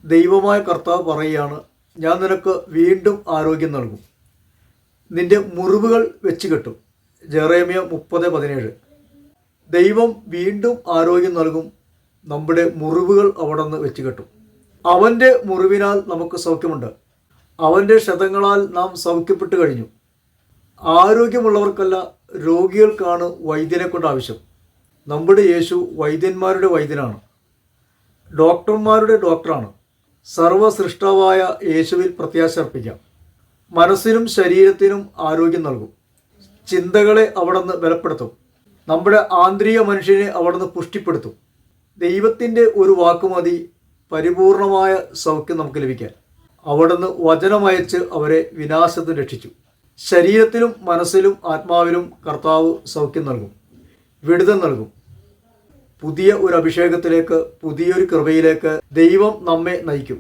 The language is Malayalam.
ദൈവമായ കർത്താവ് പറയുകയാണ്, ഞാൻ നിനക്ക് വീണ്ടും ആരോഗ്യം നൽകും, നിന്റെ മുറിവുകൾ വെച്ച് കെട്ടും. ജെറേമിയ 30:17. ദൈവം വീണ്ടും ആരോഗ്യം നൽകും, നമ്മുടെ മുറിവുകൾ അവിടെ നിന്ന് വെച്ച് കെട്ടും. അവൻ്റെ മുറിവിനാൽ നമുക്ക് സൗഖ്യമുണ്ട്, അവൻ്റെ ക്ഷതങ്ങളാൽ നാം സൗഖ്യപ്പെട്ടു കഴിഞ്ഞു. ആരോഗ്യമുള്ളവർക്കല്ല, രോഗികൾക്കാണ് വൈദ്യനെ കൊണ്ട് ആവശ്യം. നമ്മുടെ യേശു വൈദ്യന്മാരുടെ വൈദ്യനാണ്, ഡോക്ടർമാരുടെ ഡോക്ടറാണ്. സർവസൃഷ്ടാവായ യേശുവിൽ പ്രത്യാശ അർപ്പിക്കാം. മനസ്സിനും ശരീരത്തിനും ആരോഗ്യം നൽകും. ചിന്തകളെ അവിടുന്ന് ബലപ്പെടുത്തും. നമ്മുടെ ആന്തരിക മനുഷ്യനെ അവിടുന്ന് പുഷ്ടിപ്പെടുത്തും. ദൈവത്തിൻ്റെ ഒരു വാക്കുമതി പരിപൂർണമായ സൗഖ്യം നമുക്ക് ലഭിക്കാൻ. അവിടുന്ന് വചനമയച്ച് അവരെ വിനാശത്തിൽ രക്ഷിച്ചു. ശരീരത്തിലും മനസ്സിലും ആത്മാവിലും കർത്താവ് സൗഖ്യം നൽകും, വിടുതൽ നൽകും. പുതിയ ഒരു അഭിഷേകത്തിലേക്ക്, പുതിയൊരു കൃപയിലേക്ക് ദൈവം നമ്മെ നയിക്കും.